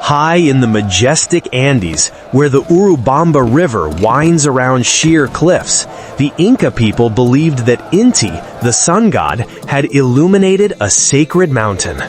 High in the majestic Andes, where the Urubamba River winds around sheer cliffs, the Inca people believed that Inti, the sun god, had illuminated a sacred mountain.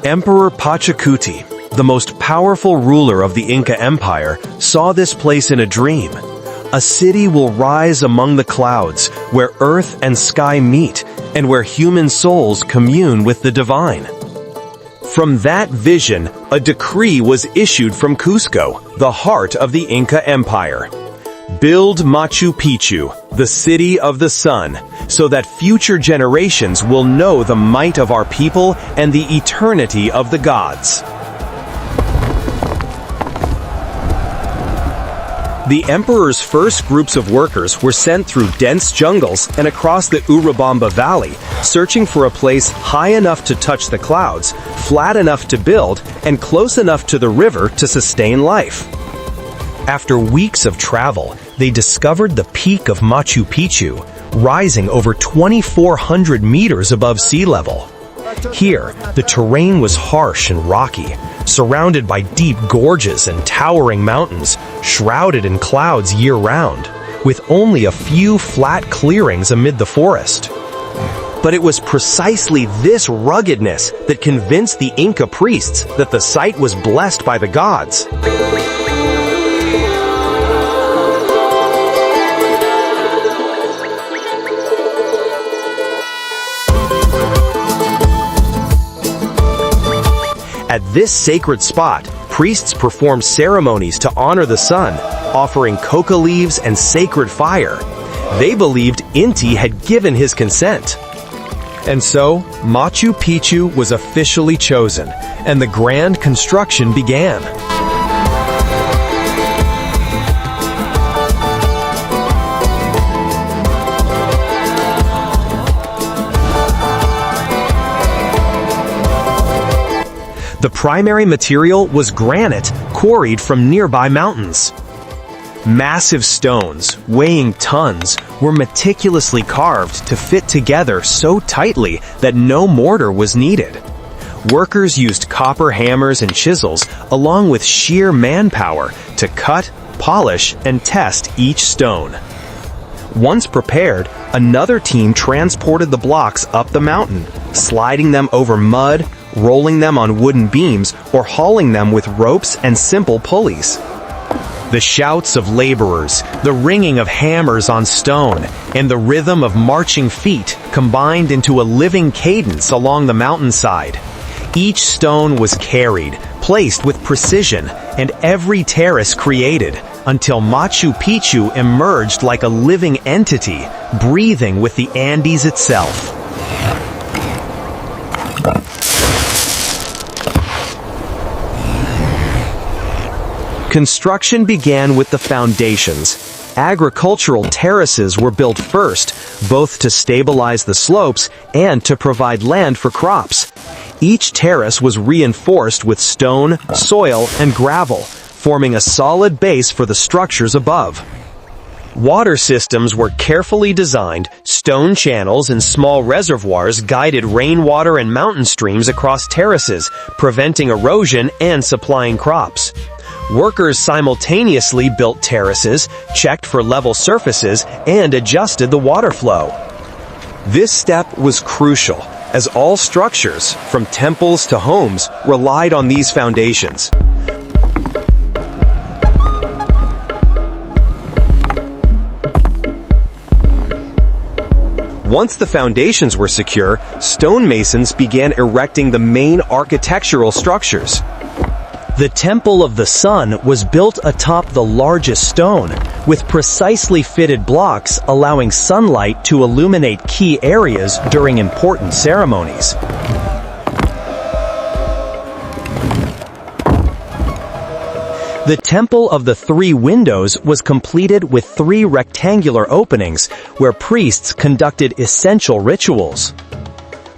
Emperor Pachacuti, the most powerful ruler of the Inca Empire, saw this place in a dream. A city will rise among the clouds, where earth and sky meet, and where human souls commune with the divine. From that vision, a decree was issued from Cusco, the heart of the Inca Empire. Build Machu Picchu, the city of the sun, so that future generations will know the might of our people and the eternity of the gods. The emperor's first groups of workers were sent through dense jungles and across the Urubamba Valley, searching for a place high enough to touch the clouds, flat enough to build, and close enough to the river to sustain life. After weeks of travel, they discovered the peak of Machu Picchu, rising over 2,400 meters above sea level. Here, the terrain was harsh and rocky, surrounded by deep gorges and towering mountains, shrouded in clouds year-round, with only a few flat clearings amid the forest. But it was precisely this ruggedness that convinced the Inca priests that the site was blessed by the gods. At this sacred spot, priests performed ceremonies to honor the sun, offering coca leaves and sacred fire. They believed Inti had given his consent. And so, Machu Picchu was officially chosen, and the grand construction began. The primary material was granite quarried from nearby mountains. Massive stones, weighing tons, were meticulously carved to fit together so tightly that no mortar was needed. Workers used copper hammers and chisels along with sheer manpower to cut, polish, and test each stone. Once prepared, another team transported the blocks up the mountain, sliding them over mud, rolling them on wooden beams, or hauling them with ropes and simple pulleys. The shouts of laborers, the ringing of hammers on stone, and the rhythm of marching feet combined into a living cadence along the mountainside. Each stone was carried, placed with precision, and every terrace created, until Machu Picchu emerged like a living entity, breathing with the Andes itself. Construction began with the foundations. Agricultural terraces were built first, both to stabilize the slopes and to provide land for crops. Each terrace was reinforced with stone, soil, and gravel, forming a solid base for the structures above. Water systems were carefully designed. Stone channels and small reservoirs guided rainwater and mountain streams across terraces, preventing erosion and supplying crops. Workers simultaneously built terraces, checked for level surfaces, and adjusted the water flow. This step was crucial, as all structures, from temples to homes, relied on these foundations. Once the foundations were secure, stonemasons began erecting the main architectural structures. The Temple of the Sun was built atop the largest stone, with precisely fitted blocks allowing sunlight to illuminate key areas during important ceremonies. The Temple of the Three Windows was completed with 3 rectangular openings, where priests conducted essential rituals.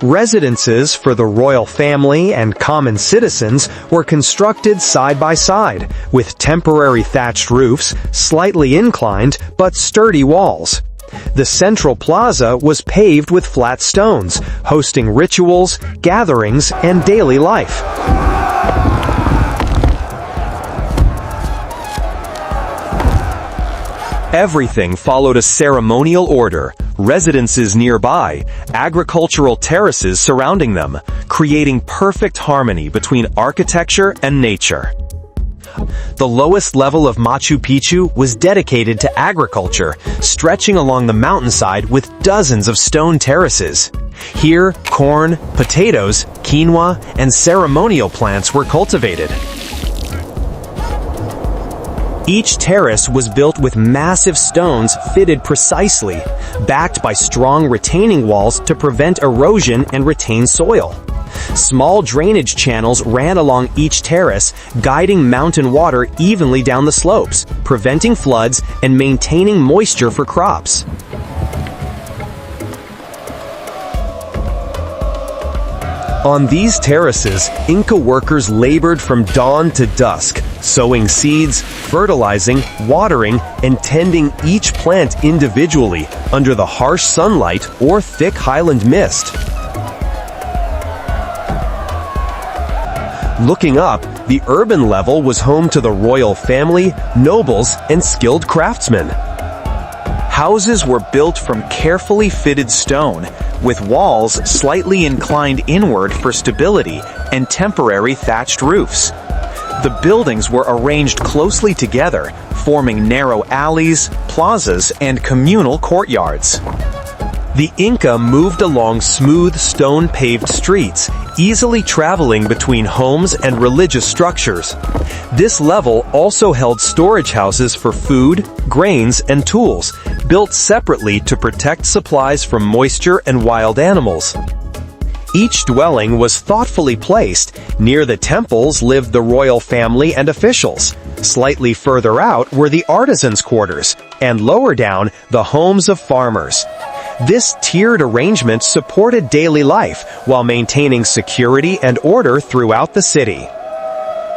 Residences for the royal family and common citizens were constructed side by side, with temporary thatched roofs, slightly inclined but sturdy walls. The central plaza was paved with flat stones, hosting rituals, gatherings, and daily life. Everything followed a ceremonial order, residences nearby, agricultural terraces surrounding them, creating perfect harmony between architecture and nature. The lowest level of Machu Picchu was dedicated to agriculture, stretching along the mountainside with dozens of stone terraces. Here, corn, potatoes, quinoa, and ceremonial plants were cultivated. Each terrace was built with massive stones fitted precisely, backed by strong retaining walls to prevent erosion and retain soil. Small drainage channels ran along each terrace, guiding mountain water evenly down the slopes, preventing floods and maintaining moisture for crops. On these terraces, Inca workers labored from dawn to dusk, sowing seeds, fertilizing, watering, and tending each plant individually under the harsh sunlight or thick highland mist. Looking up, the urban level was home to the royal family, nobles, and skilled craftsmen. Houses were built from carefully fitted stone, with walls slightly inclined inward for stability and temporary thatched roofs. The buildings were arranged closely together, forming narrow alleys, plazas, and communal courtyards. The Inca moved along smooth stone-paved streets, easily traveling between homes and religious structures. This level also held storage houses for food, grains, and tools, built separately to protect supplies from moisture and wild animals. Each dwelling was thoughtfully placed. Near the temples lived the royal family and officials. Slightly further out were the artisans' quarters, and lower down, the homes of farmers. This tiered arrangement supported daily life while maintaining security and order throughout the city.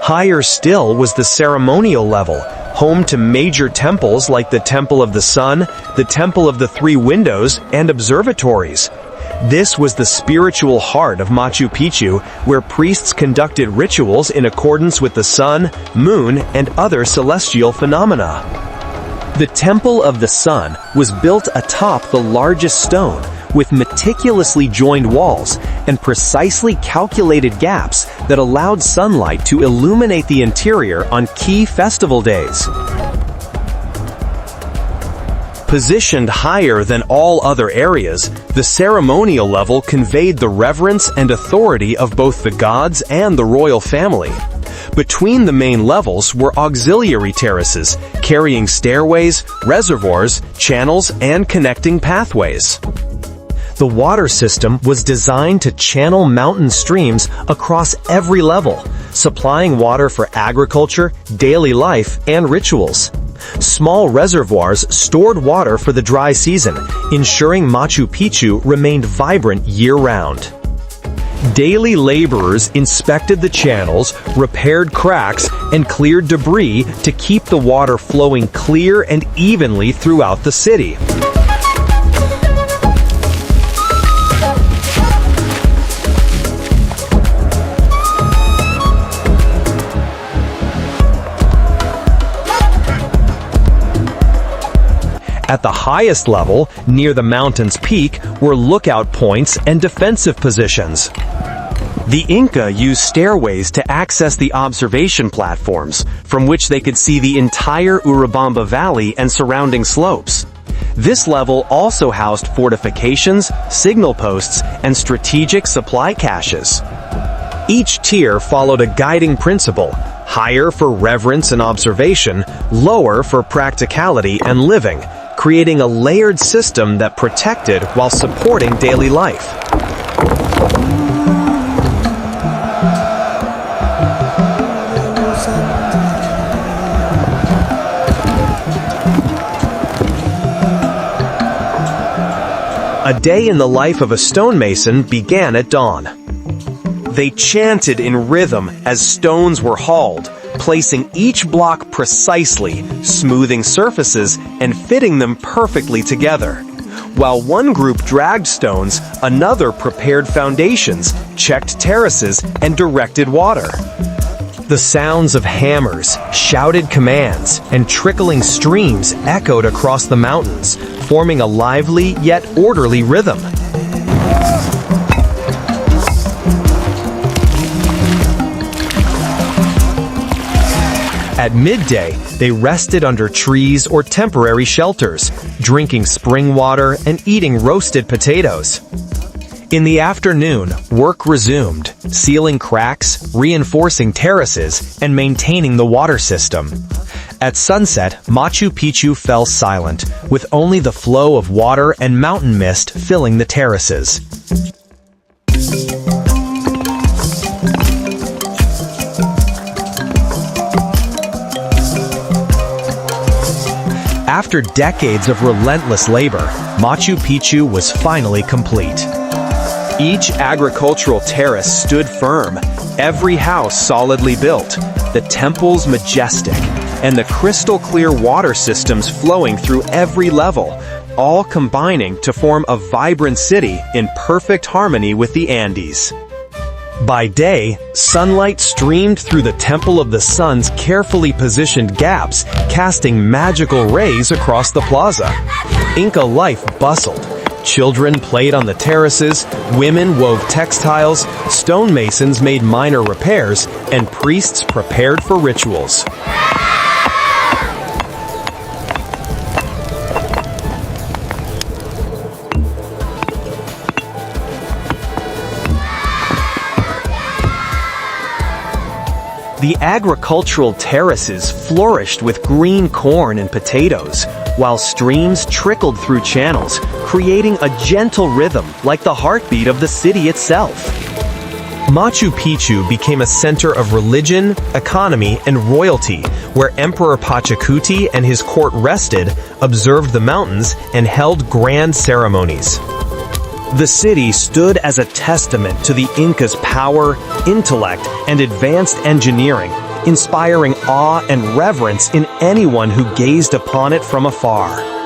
Higher still was the ceremonial level, home to major temples like the Temple of the Sun, the Temple of the Three Windows, and observatories. This was the spiritual heart of Machu Picchu, where priests conducted rituals in accordance with the sun, moon, and other celestial phenomena. The Temple of the Sun was built atop the largest stone, with meticulously joined walls and precisely calculated gaps that allowed sunlight to illuminate the interior on key festival days. Positioned higher than all other areas, the ceremonial level conveyed the reverence and authority of both the gods and the royal family. Between the main levels were auxiliary terraces, carrying stairways, reservoirs, channels, and connecting pathways. The water system was designed to channel mountain streams across every level, supplying water for agriculture, daily life, and rituals. Small reservoirs stored water for the dry season, ensuring Machu Picchu remained vibrant year-round. Daily laborers inspected the channels, repaired cracks, and cleared debris to keep the water flowing clear and evenly throughout the city. At the highest level, near the mountain's peak, were lookout points and defensive positions. The Inca used stairways to access the observation platforms, from which they could see the entire Urubamba Valley and surrounding slopes. This level also housed fortifications, signal posts, and strategic supply caches. Each tier followed a guiding principle: higher for reverence and observation, lower for practicality and living, creating a layered system that protected while supporting daily life. A day in the life of a stonemason began at dawn. They chanted in rhythm as stones were hauled, placing each block precisely, smoothing surfaces, and fitting them perfectly together. While one group dragged stones, another prepared foundations, checked terraces, and directed water. The sounds of hammers, shouted commands, and trickling streams echoed across the mountains, forming a lively yet orderly rhythm. At midday, they rested under trees or temporary shelters, drinking spring water and eating roasted potatoes. In the afternoon, work resumed, sealing cracks, reinforcing terraces, and maintaining the water system. At sunset, Machu Picchu fell silent, with only the flow of water and mountain mist filling the terraces. After decades of relentless labor, Machu Picchu was finally complete. Each agricultural terrace stood firm, every house solidly built, the temples majestic, and the crystal-clear water systems flowing through every level, all combining to form a vibrant city in perfect harmony with the Andes. By day, sunlight streamed through the Temple of the Sun's carefully positioned gaps, casting magical rays across the plaza. Inca life bustled. Children played on the terraces, women wove textiles, stonemasons made minor repairs, and priests prepared for rituals. The agricultural terraces flourished with green corn and potatoes, while streams trickled through channels, creating a gentle rhythm like the heartbeat of the city itself. Machu Picchu became a center of religion, economy, and royalty, where Emperor Pachacuti and his court rested, observed the mountains, and held grand ceremonies. The city stood as a testament to the Incas' power, intellect, and advanced engineering, inspiring awe and reverence in anyone who gazed upon it from afar.